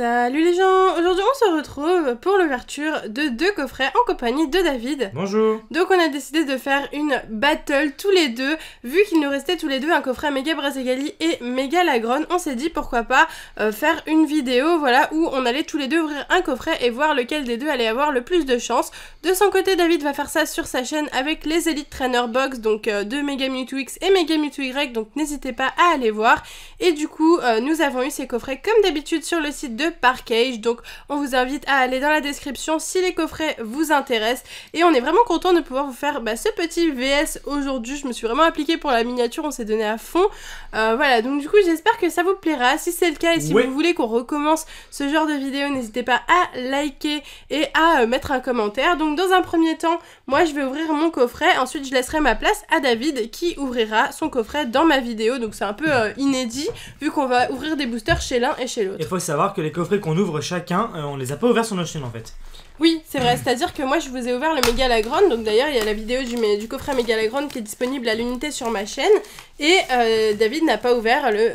Salut les gens, aujourd'hui on se retrouve pour l'ouverture de 2 coffrets en compagnie de David. Bonjour. Donc on a décidé de faire une battle tous les deux, vu qu'il nous restait tous les deux un coffret Mega Brazigali et Mega Lagron, on s'est dit pourquoi pas faire une vidéo voilà, où on allait tous les deux ouvrir un coffret et voir lequel des deux allait avoir le plus de chance. De son côté David va faire ça sur sa chaîne avec les Elite Trainer Box, donc de Mega Mewtwo X et Mega Mewtwo Y, donc n'hésitez pas à aller voir. Et du coup nous avons eu ces coffrets comme d'habitude sur le site de Parkage, donc on vous invite à aller dans la description si les coffrets vous intéressent. Et on est vraiment content de pouvoir vous faire ce petit VS aujourd'hui. Je me suis vraiment appliquée pour la miniature, on s'est donné à fond. Voilà, donc du coup j'espère que ça vous plaira. Si c'est le cas et si vous voulez qu'on recommence ce genre de vidéo, n'hésitez pas à liker et à mettre un commentaire. Donc dans un premier temps, moi je vais ouvrir mon coffret, ensuite je laisserai ma place à David qui ouvrira son coffret dans ma vidéo. Donc c'est un peu inédit vu qu'on va ouvrir des boosters chez l'un et chez l'autre. Il faut savoir que les coffrets qu'on ouvre chacun, on les a pas ouverts sur notre chaîne en fait. Oui, c'est vrai, c'est-à-dire que moi je vous ai ouvert le Mega Lagron, donc d'ailleurs il y a la vidéo du coffret Mega Lagron qui est disponible à l'unité sur ma chaîne, et David n'a pas ouvert le...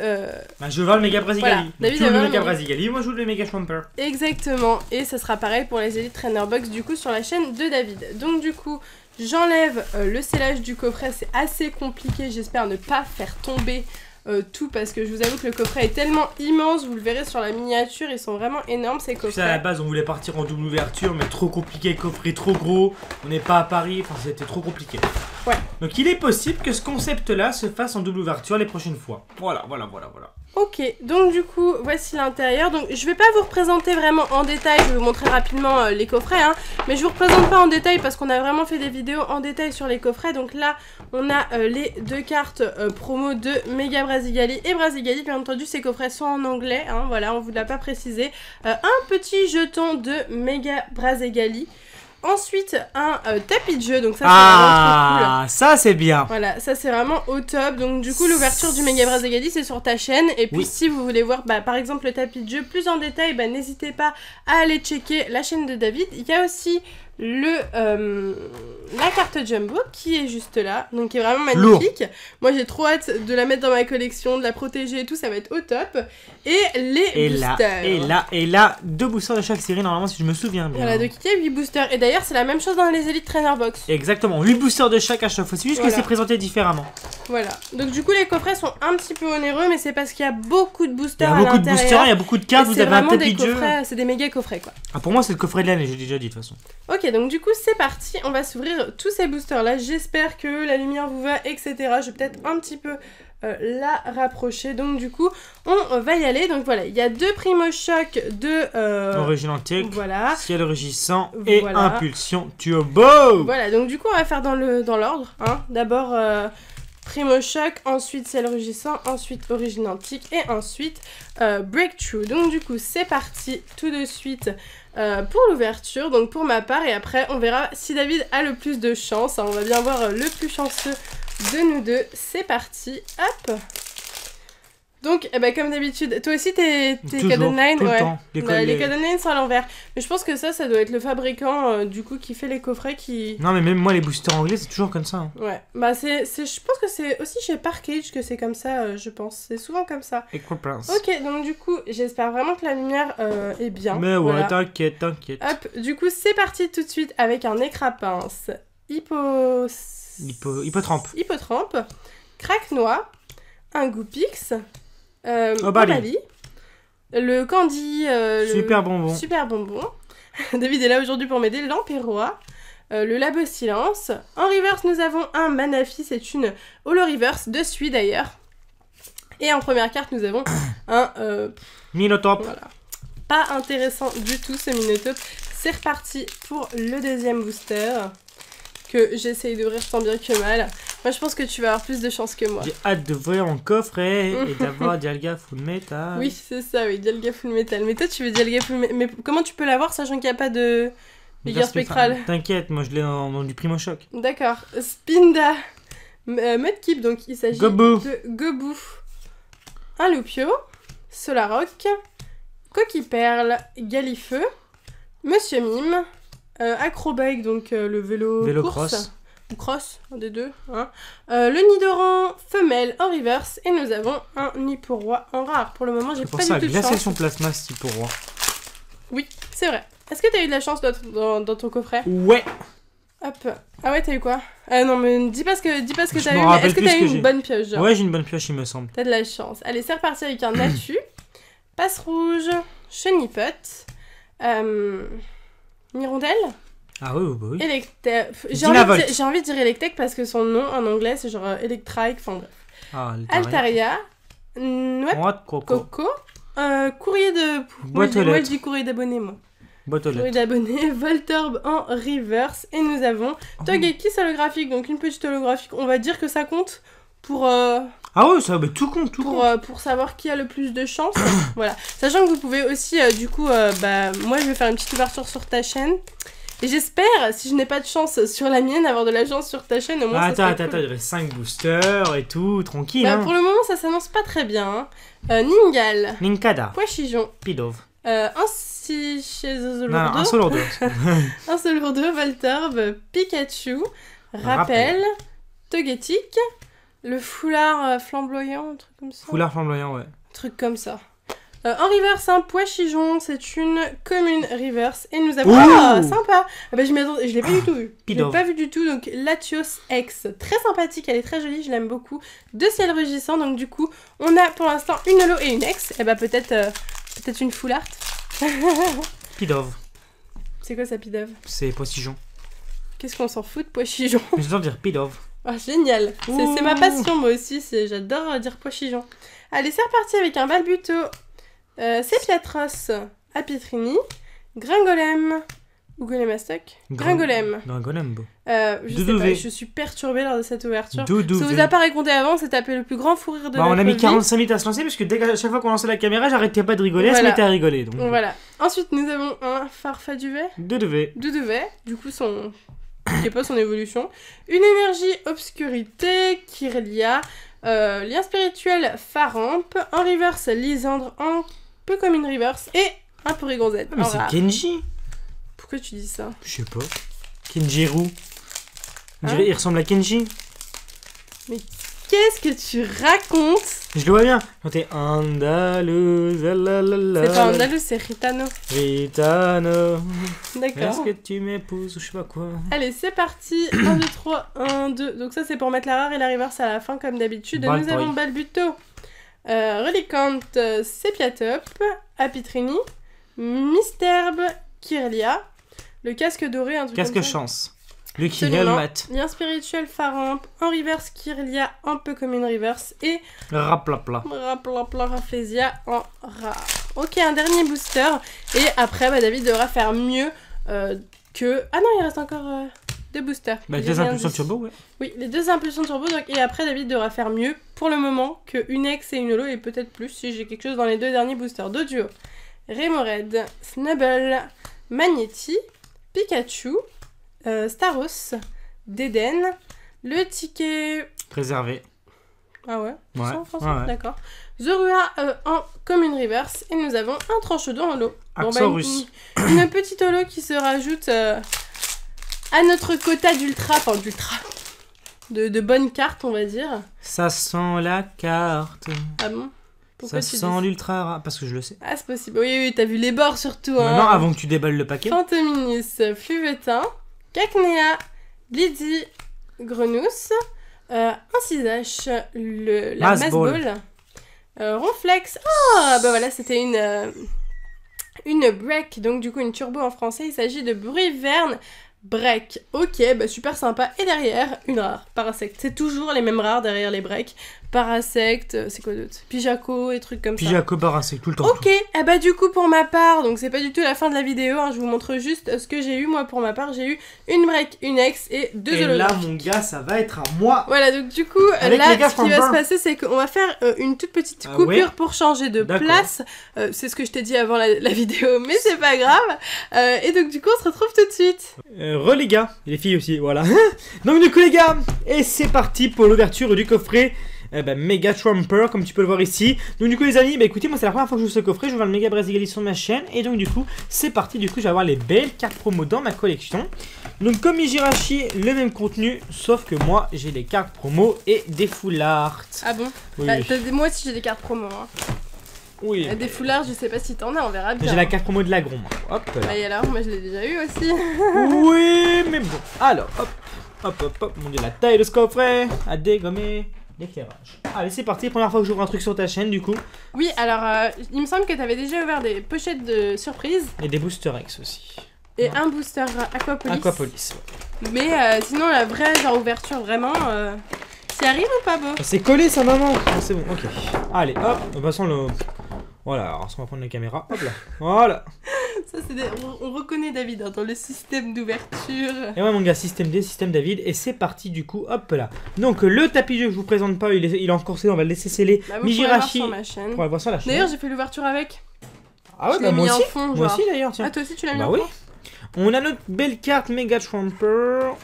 je vais ouvrir le Mega Brazigali. Voilà, David tu ouvres a le Mega Brazigali, moi je joue le Mega Schwamper. Exactement, et ça sera pareil pour les Elite Trainer Box du coup sur la chaîne de David. Donc du coup, j'enlève le scellage du coffret, c'est assez compliqué, j'espère ne pas faire tomber tout parce que je vous avoue que le coffret est tellement immense, vous le verrez sur la miniature, ils sont vraiment énormes ces coffrets. À la base on voulait partir en double ouverture mais trop compliqué, coffret trop gros, on n'est pas à Paris, enfin c'était trop compliqué. Ouais. Donc il est possible que ce concept là se fasse en double ouverture les prochaines fois. Voilà. Ok, donc du coup, voici l'intérieur. Donc je vais pas vous représenter vraiment en détail, je vais vous montrer rapidement les coffrets, hein, mais je vous représente pas en détail parce qu'on a vraiment fait des vidéos en détail sur les coffrets. Donc là, on a les 2 cartes promo de Mega Brazigali et Brazigali. Bien entendu, ces coffrets sont en anglais, hein, voilà, on vous l'a pas précisé. Un petit jeton de Mega Brazigali. Ensuite, un tapis de jeu, donc ça c'est vraiment trop cool. Ça c'est bien. Voilà, ça c'est vraiment au top. Donc du coup, l'ouverture du Mega Brazigali c'est sur ta chaîne. Et puis si vous voulez voir par exemple le tapis de jeu plus en détail, n'hésitez pas à aller checker la chaîne de David. Il y a aussi la carte Jumbo qui est juste là, donc qui est vraiment magnifique. Moi j'ai trop hâte de la mettre dans ma collection, de la protéger et tout, ça va être au top. Et les boosters. Et là, 2 boosters de chaque série normalement si je me souviens bien. Voilà, donc il y a 8 boosters. Et d'ailleurs c'est la même chose dans les Elite Trainer Box. Exactement, 8 boosters de chaque à chaque fois, c'est juste que c'est présenté différemment. Voilà, donc du coup les coffrets sont un petit peu onéreux, mais c'est parce qu'il y a beaucoup de boosters à l'intérieur. Il y a beaucoup de boosters, il y a beaucoup de cartes, vous avez un tapis de jeu. C'est des méga coffrets quoi. Ah, pour moi c'est le coffret de l'année, j'ai déjà dit de toute façon. Ok, donc du coup c'est parti, on va s'ouvrir tous ces boosters là, j'espère que la lumière vous va, etc. Je vais peut-être un petit peu la rapprocher, donc du coup on va y aller. Donc voilà, il y a 2 Primo Choc de... Origine antique, voilà. Ciel rugissant et Impulsion Turbo. Voilà, donc du coup on va faire dans l'ordre, hein. D'abord Primo Choc, ensuite Ciel rugissant, ensuite Origine antique et ensuite Breakthrough. Donc du coup c'est parti tout de suite pour l'ouverture, donc pour ma part, et après on verra si David a le plus de chance, hein. On va bien voir le plus chanceux de nous deux. C'est parti, hop. Donc, comme d'habitude, toi aussi t'es Caden 9, les Caden 9 sont à l'envers. Mais je pense que ça doit être le fabricant du coup qui fait les coffrets qui... Non mais même moi les boosters anglais c'est toujours comme ça. Hein. Ouais, je pense que c'est aussi chez Parkage que c'est comme ça, je pense. C'est souvent comme ça. Ok, donc du coup, j'espère vraiment que la lumière est bien. Mais ouais, voilà. T'inquiète. Hop, du coup c'est parti tout de suite avec un écrapince Hippotrampe, Craque-Noix, un Goupix, Obali, le Candy, Super Bonbon. David est là aujourd'hui pour m'aider, l'Empérois, le Labo Silence. En reverse, nous avons un Manafi, c'est une Holo Reverse de Sui d'ailleurs. Et en première carte, nous avons un Minotaur. Voilà. Pas intéressant du tout ce Minotaur. C'est reparti pour le deuxième booster que j'essaye d'ouvrir tant bien que mal. Moi je pense que tu vas avoir plus de chance que moi. J'ai hâte d'ouvrir mon coffret et d'avoir Dialga Full Metal. Oui c'est ça, oui, Dialga Full Metal. Mais toi tu veux Dialga Full Metal, mais comment tu peux l'avoir sachant qu'il n'y a pas de vigueur spectrale? T'inquiète, moi je l'ai dans du Primo Choc. D'accord, Spinda, Mudkip, donc il s'agit de Gobou, un Lupio, Solaroc, Coquille-Perle, Galifeu, Monsieur Mime, Acrobike, donc le vélo course. Ou cross, un des deux. Hein. Le Nidoran femelle en reverse. Et nous avons un Nipporois en rare. Pour le moment, j'ai pas du tout de chance. Glaciation Plasma, ce Nipporois. Oui, c'est vrai. Est-ce que t'as eu de la chance dans ton coffret? Ouais. Hop. Ah ouais, t'as eu quoi? Ah non, mais dis pas ce que Je t'as me eu, mais rappelle est-ce que plus t'as ce eu que une j'ai. bonne pioche, genre? Ouais, j'ai une bonne pioche, il me semble. T'as de la chance. Allez, c'est reparti avec un Natu, Passe Rouge, Chenipot, Hirondelle, Ah oui, oui, oui. Electek. Dynavolt. J'ai envie de dire Electek parce que son nom en anglais c'est genre Electrike, enfin bref. Ah, Altaria, Noix de Noix de coco. Coco, courrier de... Boîte aux Moi je lettres. dis courrier d'abonnés, moi. Boîte aux Courrier lettres. d'abonnés, Voltorb en reverse, et nous avons Togekiss holographique, donc une petite holographique, on va dire que ça compte pour... Ah ouais, ça, mais tout compte, tout compte. pour savoir qui a le plus de chance. Voilà. Sachant que vous pouvez aussi, du coup, moi je vais faire une petite ouverture sur ta chaîne. Et j'espère, si je n'ai pas de chance sur la mienne, avoir de la chance sur ta chaîne au moins. Attends, il reste 5 boosters et tout, tranquille. Bah, hein. pour le moment, ça s'annonce pas très bien. Hein. Ningal, Ninkada, Poichijon, Pidove. un Non, un seul ordre. un Solourdo, Voltorb, Pikachu, Rappel, Togetic, le foulard flamboyant, un truc comme ça. Foulard flamboyant, ouais. Un truc comme ça. En reverse, un Poichijon, c'est une commune reverse. Et nous avons... Ouh. Ah, sympa. Ah bah je l'ai pas du tout vu. Je l'ai Pidove. pas vu du tout, donc Latios X. Très sympathique, elle est très jolie, je l'aime beaucoup. Deux ciels rugissants, donc du coup, on a pour l'instant une holo et une ex. Et bah peut-être une full art. Pidove. C'est quoi ça, Pidove? C'est Poichijon. Qu'est-ce qu'on s'en fout de Poichijon? Mais je dois dire Pidove. Ah, génial. C'est ma passion, moi aussi. J'adore dire Poichijon. Allez, c'est reparti avec un Balbuto. Sepiatros, Apitrini, Gringolem, ou Golemastoc, Gringolem. Gringolembo. Je sais pas, je suis perturbée lors de cette ouverture. Doudou. Ça vous a pas raconté avant, c'est tapé le plus grand fou rire de Bah, on notre a mis vie. 45 minutes à se lancer parce que chaque fois qu'on lançait la caméra, j'arrêtais pas de rigoler, elle se Voilà. mettait à rigoler. Donc, Voilà. Ensuite, nous avons un Farfaduvet, Doudouvé. Doudouvet, du coup qui est pas son évolution. Une énergie obscurité, Kirlia, lien spirituel Faramp, en reverse Lysandre, un peu comme une reverse, et un Porygon Z. Ah, mais c'est rare. Kenji. Pourquoi tu dis ça? Je sais pas. Kenjiru. On Hein dirait, il ressemble à Kenji. Qu'est-ce que tu racontes? Je le vois bien. Quand t'es Andalous, C'est pas Andalous, c'est Ritano. Ritano. D'accord. Est-ce que tu m'épouses ou je sais pas quoi. Allez, c'est parti. 1, 2, 3, 1, 2. Donc ça, c'est pour mettre la rare et la reverse à la fin, comme d'habitude. Nous Baltoy. avons Balbuto, Reliquant, Sepiatop, Apitrini, Misterbe, Kirlia, le casque doré, un truc Casque comme ça. chance. Le qui le Absolument. mat. Lien spirituel Faramp, en reverse Kirlia, un peu comme une reverse, et Raplapla. Rafflesia en rare. Ok, un dernier booster. Et après, David devra faire mieux que... Ah non, il reste encore 2 boosters. Bah, J'ai deux rien impulsions dit. turbo, ouais. Oui, les 2 impulsions turbo. Donc... Et après, David devra faire mieux pour le moment qu'une ex et une holo. Et peut-être plus si j'ai quelque chose dans les 2 derniers boosters. Doduo, Remoraid, Snubble, Magnéti, Pikachu, Staros, Deden, le ticket... Préservé. Ah ouais, Ouais, ça en français, ouais. d'accord. Zorua en commune reverse, et nous avons un tranche-d'eau en holo. Axorus. Une petite holo qui se rajoute à notre quota d'ultra, enfin d'ultra, de bonnes cartes, on va dire. Ça sent la carte. Ah bon? Pourquoi Ça tu sent dis l'ultra rare. Parce que je le sais. Ah, c'est possible. Oui, oui, t'as vu les bords surtout. Hein. Maintenant, avant que tu déballes le paquet. Fantominus, Fluvetin, Cacnea, Bliddy, Grenousse, un 6H, la Mass Mass Ball. Ball, Ronflex. Ah, bah voilà, c'était une break, donc du coup une turbo en français. Il s'agit de Bruyverne break. Ok, bah super sympa. Et derrière, une rare, Parasect. C'est toujours les mêmes rares derrière les breaks. Parasect, c'est quoi d'autre? Pijaco et trucs comme ça. Pijaco c'est tout le temps. Ok, et bah du coup pour ma part, donc c'est pas du tout la fin de la vidéo, hein, je vous montre juste ce que j'ai eu moi pour ma part. J'ai eu une break, une ex et 2 Et là, holographes. mon gars, ça va être à moi. Voilà, donc du coup, Avec là, les gars ce qui va from se passer, c'est qu'on va faire une toute petite Ah coupure ouais pour changer de D'accord. place. C'est ce que je t'ai dit avant la vidéo, mais c'est pas grave. Et donc du coup, on se retrouve tout de suite. Les gars, et les filles aussi, voilà. Donc du coup les gars, et c'est parti pour l'ouverture du coffret Mega Trumper, comme tu peux le voir ici. Donc du coup les amis, écoutez, moi c'est la première fois que je joue ce coffret, je vais voir le Mega Brasigali sur ma chaîne. Et donc du coup, c'est parti, du coup je vais avoir les belles cartes promo dans ma collection. Donc comme Mijirachi, le même contenu, sauf que moi j'ai les cartes promo et des full art. Ah bon? Oui. Bah, moi aussi j'ai des cartes promo. Hein. Oui. Des foulards, je sais pas si t'en as, on verra bien. J'ai la carte promo de l'agron. Hop là. Bah, et alors, moi je l'ai déjà eu aussi. Oui, mais bon. Alors, hop, hop, hop, hop. Mon dieu, la taille de ce coffret à dégommer l'éclairage. Allez, c'est parti. Première fois que j'ouvre un truc sur ta chaîne, du coup. Oui, alors, il me semble que t'avais déjà ouvert des pochettes de surprise. Et des Booster X aussi. Et Ouais. un booster Aquapolis. Aquapolis. Ouais. Mais sinon, la vraie genre ouverture, vraiment, t'y arrives ou pas, Beau? C'est collé, ça, maman. Ah, c'est bon, ok. Allez, hop. De toute façon, le. Voilà, alors on va prendre la caméra. Hop là. Voilà. Ça, c'est on reconnaît David hein, dans le système d'ouverture. Et ouais, mon gars, système D, système David. Et c'est parti, du coup. Hop là. Donc, le tapis de jeu que je vous présente pas, il est encore scellé. On va le laisser sceller. Bah, vous pourrez voir Mijirashi. sur ma chaîne. Pour la voir sur la chaîne. D'ailleurs, j'ai fait l'ouverture avec. Ah ouais, je bah l'ai moi mis en aussi. fond, Moi genre. aussi, d'ailleurs, tiens. Ah, toi aussi, tu l'as mis Bah en oui. fond. On a notre belle carte Mega Trumper.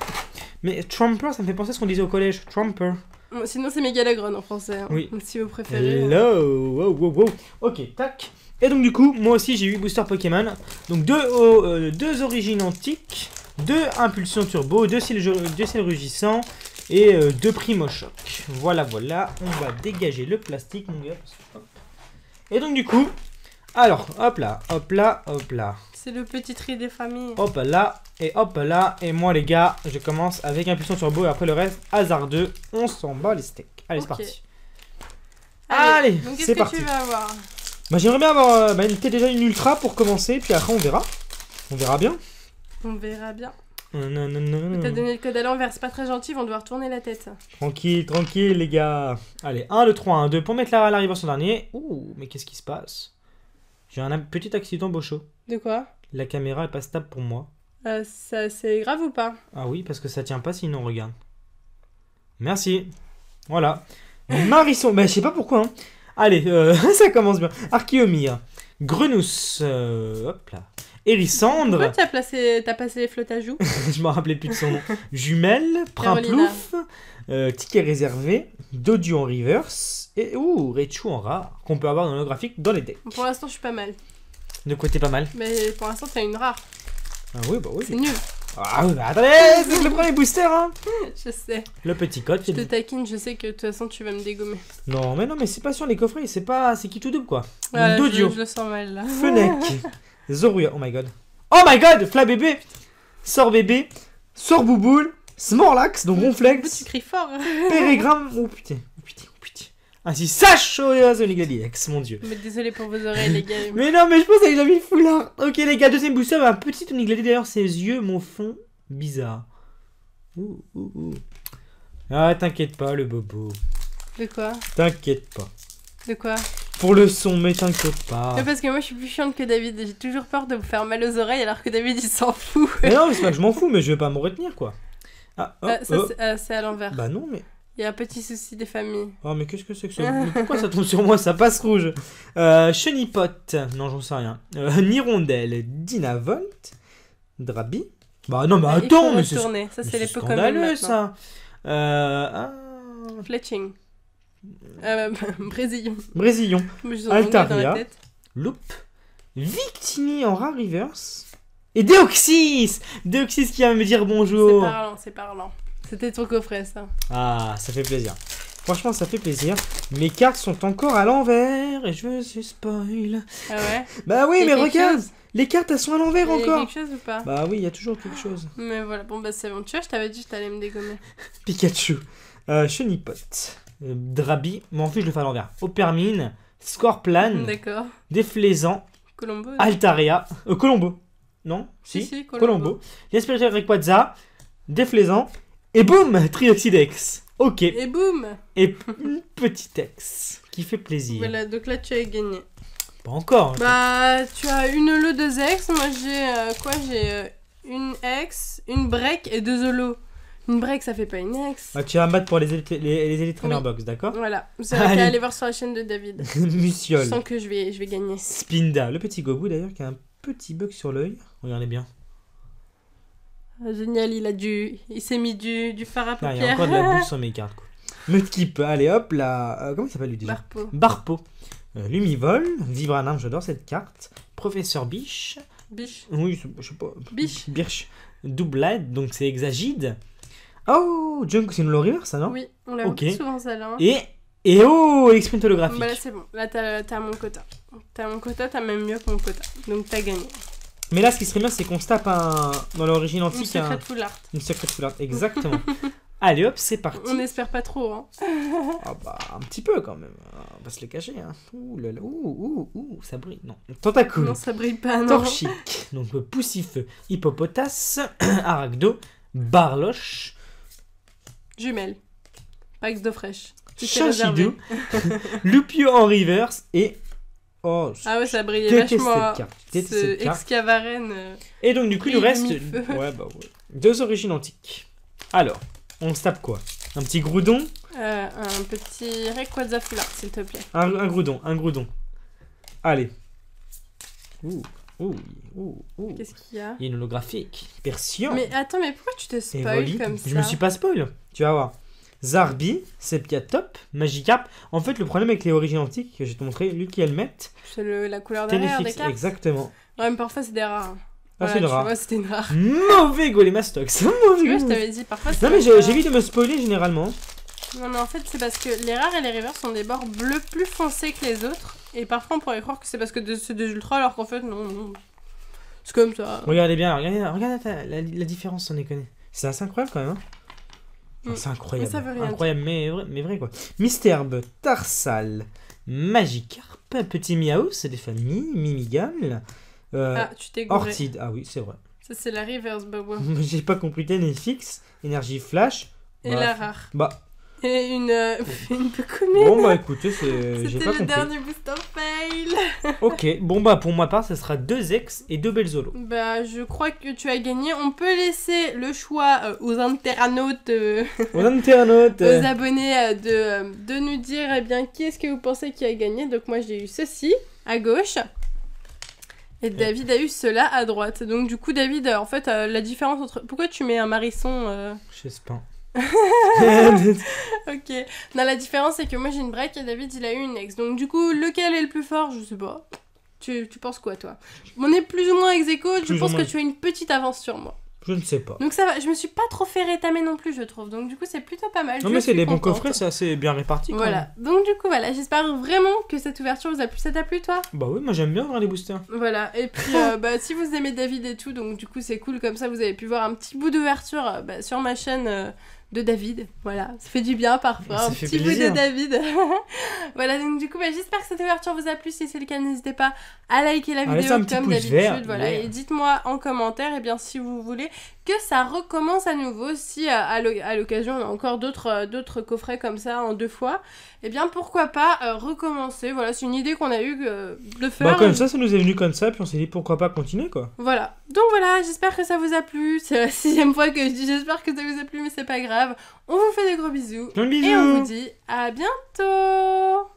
Mais Trumper, ça me fait penser à ce qu'on disait au collège. Trumper. Bon, sinon, c'est Megalagron en français. Hein. Oui. Si vous préférez. Hello. Wow, wow, wow. Ok, tac. Et donc, du coup, moi aussi, j'ai 8 boosters Pokémon. Donc, deux origines antiques, 2 impulsions turbo, 2 ciels rugissants et 2 primo choc. Voilà, voilà. On va dégager le plastique, mon gars. Et donc, du coup, alors, hop là, hop là, hop là. C'est le petit tri des familles. Hop là, et hop là. Et moi, les gars, je commence avec impulsion turbo et après le reste, hasardeux. On s'en bat les steaks. Allez, Ok. c'est parti. Allez, donc qu'est-ce c'est que parti. tu vas avoir? Bah, j'aimerais bien avoir déjà une ultra pour commencer, puis après on verra. On verra bien. On verra bien. Non, non, non, T'as non. donné le code à l'envers, c'est pas très gentil, ils vont devoir tourner la tête. Tranquille, tranquille, les gars. Allez, 1, 2, 3, 1, 2 pour mettre l'arrivée sur dernier. Ouh, mais qu'est-ce qui se passe? J'ai un petit accident, Bocho. De quoi? La caméra est pas stable pour moi. Ça, c'est grave ou pas? Ah oui, parce que ça tient pas sinon, regarde. Merci. Voilà. Marisson, bah je sais pas pourquoi. Hein. Allez, ça commence bien. Archeomir, Grenousse, hop là. Hérissandre, Pourquoi t'as passé les flottes à joues? je m'en rappelais plus de son nom. Jumelle, Carolina. Primplouf, Ticket réservé, Dodu en reverse, et Raichu en rare, qu'on peut avoir dans le graphique dans les decks. Pour l'instant, je suis pas mal. De côté pas mal. Mais pour l'instant, t'as une rare. Ah oui, bah oui. C'est nul. Ah oui, bah attendez, c'est le premier booster, hein. Je sais. Le petit code. Je te taquine, je sais que de toute façon, tu vas me dégommer. Non, mais c'est pas sur les coffrets, c'est qui tout double quoi. Voilà, Dodio, je le sens mal là. Fennec, Zoruya, oh my god. Oh my god, Fla bébé, Sort bébé, Sort bouboule, Snorlax, donc Tu Ronflex, cries fort. Pérégramme, oh putain, oh putain, oh putain. Ainsi, sache The Nigaliex, mon dieu. Mais désolé pour vos oreilles, les gars. Mais non, mais je pense que j'avais mis le foulard. Ok les gars, deuxième booster, un petit Onigladi d'ailleurs, ses yeux, mon fond, bizarre. Ouh. Ah, t'inquiète pas, le bobo. De quoi? T'inquiète pas. De quoi? Pour le son, mais t'inquiète pas. Mais parce que moi, je suis plus chiante que David. J'ai toujours peur de vous faire mal aux oreilles alors que David, il s'en fout. Mais non, mais c'est pas que je m'en fous, mais je vais pas m'en retenir quoi. Ah, C'est à l'envers. Bah non, mais. Il y a un petit souci des familles. Oh, mais qu'est-ce que c'est que ça? Mais pourquoi ça tombe sur moi? Ça passe rouge. Chenipote. Non, j'en sais rien. Nirondelle. Dynavolt. Drabi. Bah non, mais Il attends, faut mais c'est retourner. Ça, c'est les Pokémon scandaleux maintenant. ça. Fletching. Brésilien. Brésillon. Mais je vous en ai dans Altaria. la tête. Loop. Victini en rare reverse. Et Deoxys. Deoxys qui va me dire bonjour. C'est parlant. C'était ton coffret, ça. Ah, ça fait plaisir. Franchement, ça fait plaisir. Mes cartes sont encore à l'envers et je veux spoil. Ah ouais? Bah oui, Il y a mais quelque regarde, chose les cartes elles sont à l'envers Il y a encore. quelque chose ou pas? Bah oui, il y a toujours quelque chose. Mais voilà, bon bah c'est bon. Tu vois, je t'avais dit que t'allais me dégommer. Pikachu, Chenipote, Drabi, mais en fait je le fais à l'envers. Opermine, Scorplan, D'accord. Déflaisant, Colombo. Altaria, Colombo. Non? Si, Colombo. L'Esprit Rayquaza, Déflaisant, et boum, Trioxidex. Ok. Et boum! Et une petite ex qui fait plaisir. Voilà, donc là tu as gagné. Pas encore. Bah, tu as une holo, deux ex. Moi j'ai quoi? J'ai une ex, une break et deux holo. Une break ça fait pas une ex. Bah, tu vas me battre pour les Elite Trainer Oui. Box, d'accord? Voilà, vous avez Allez. qu'à aller voir sur la chaîne de David. Je Musiole. sens que je vais gagner. Spinda, le petit Gobou d'ailleurs qui a un petit bug sur l'œil. Regardez bien. Ah, génial, il s'est mis du fard à Ah, il y a paupières. encore de la bouffe sur mes cartes quoi. Mudkip, allez hop là. Comment il s'appelle lui déjà? Barpo. Barpo. Lumivol, Vibranum, j'adore cette carte. Professeur Biche. Biche. Oui, je sais pas. Biche. Birch. Doublette, donc c'est Exagide. Oh, Junk, c'est une Lorimer ça non? Oui, on l'a Ok. vu souvent ça là. Hein. Et Et oh, l'exprint holographique. Bah là c'est bon, là t'as mon quota. T'as mon quota, t'as même mieux que mon quota. Donc t'as gagné. Mais là, ce qui serait bien, c'est qu'on se tape dans l'origine antique. Une secret full art. Une secret full art, exactement. Allez hop, c'est parti. On espère pas trop, hein. Ah bah, un petit peu quand même. On va se le cacher, hein. Ouh là là, ouh, ça brille. Non, tentacule. Non, ça brille pas, non. Torchic, donc Poussifeu, Hippopotas, Arachdo, Barloche, Jumelle. Pax d'eau fraîche. Chachidou, Lupio en reverse et... Oh, ah ouais, ça brillait déteste vachement. cette carte. Ce Excavaren. Et donc du coup, il nous reste... mille-feu. Ouais, bah ouais. 2 origines antiques. Alors, on se tape quoi? Un petit Groudon? Un petit Rayquaza full art, s'il te plaît. Un Groudon. Allez. Ouh. Qu'est-ce qu'il y a? Il y a une holographique. Persion. Mais attends, mais pourquoi tu te spoil Evoli. comme ça? Je me suis pas spoil. Tu vas voir. Zarbi, Sepiatop, Magikarp. En fait, le problème avec les origines antiques, que je vais te montrer, Lucky Helmet, C'est la couleur derrière des Téléfix, cartes. exactement. Ouais, mais parfois c'est des rares. Ah, c'est tu une rare. vois, c'était une rare. Mauvais Golemastox. Mauvais Tu vois, je Golemastox. t'avais dit, parfois c'est Non, mais des rares. j'évite de me spoiler généralement. Non, mais en fait, c'est parce que les rares et les rivers sont des bords bleus plus foncés que les autres. Et parfois, on pourrait croire que c'est parce que c'est des ultras, alors qu'en fait, non. C'est comme ça. Regardez bien, regardez la différence, sans déconner. C'est assez incroyable quand même. Hein. Mm. C'est incroyable. Mais ça veut rien Incroyable, mais vrai quoi. Mysterbe, Tarsal, Magikarp, Petit Miaou, c'est des familles, Mimigal, Ah, tu t'es gouré. Ortide, ah oui, c'est vrai. Ça, c'est la reverse, bah ouais. J'ai pas compris Téléfix, Énergie Flash. Et Bah, la rare. Bah, Et une peu commune. bon bah écoutez, j'ai C'était pas le compris. dernier booster fail. Ok, bon bah pour ma part, ça sera 2 ex et 2 Belzolo. Bah, je crois que tu as gagné. On peut laisser le choix aux internautes, Aux internautes. aux abonnés de nous dire eh bien qui est-ce que vous pensez qui a gagné. Donc moi j'ai eu ceci à gauche. Et David a eu cela à droite. Donc du coup David, en fait, la différence entre... Pourquoi tu mets un marisson Je sais pas. Ok. Non, la différence c'est que moi j'ai une break et David il a eu une ex. Donc du coup, lequel est le plus fort? Je sais pas. Tu penses quoi toi? On est plus ou moins ex aequo, je Plus ou pense que moins. tu as une petite avance sur moi. Je ne sais pas. Donc ça va, je me suis pas trop fait rétamer non plus je trouve. Donc du coup c'est plutôt pas mal. Non Je mais c'est suis des bons contente. coffrets, c'est assez bien réparti quand même. Voilà. Donc du coup voilà, j'espère vraiment que cette ouverture vous a plu. Ça t'a plu toi? Bah oui, moi j'aime bien voir les boosters. Voilà, et puis bah, si vous aimez David et tout, donc du coup c'est cool, comme ça vous avez pu voir un petit bout d'ouverture sur ma chaîne de David. Voilà, ça fait du bien parfois, Ça un fait petit bout plaisir. de David. Voilà, donc du coup bah, j'espère que cette ouverture vous a plu. Si c'est le cas, n'hésitez pas à liker la laisser vidéo un petit comme pouce d'habitude. vert, Voilà, yeah. et dites-moi en commentaire, et bien si vous voulez que ça recommence à nouveau, si à l'occasion on a encore d'autres coffrets comme ça en 2 fois, et bien pourquoi pas recommencer. Voilà, c'est une idée qu'on a eu de faire. Bah comme ça nous est venu comme ça, puis on s'est dit pourquoi pas continuer quoi. Voilà, donc voilà, j'espère que ça vous a plu. C'est la 6ème fois que je dis j'espère que ça vous a plu, mais c'est pas grave. On vous fait des gros bisous. Un bisou. Et on vous dit à bientôt.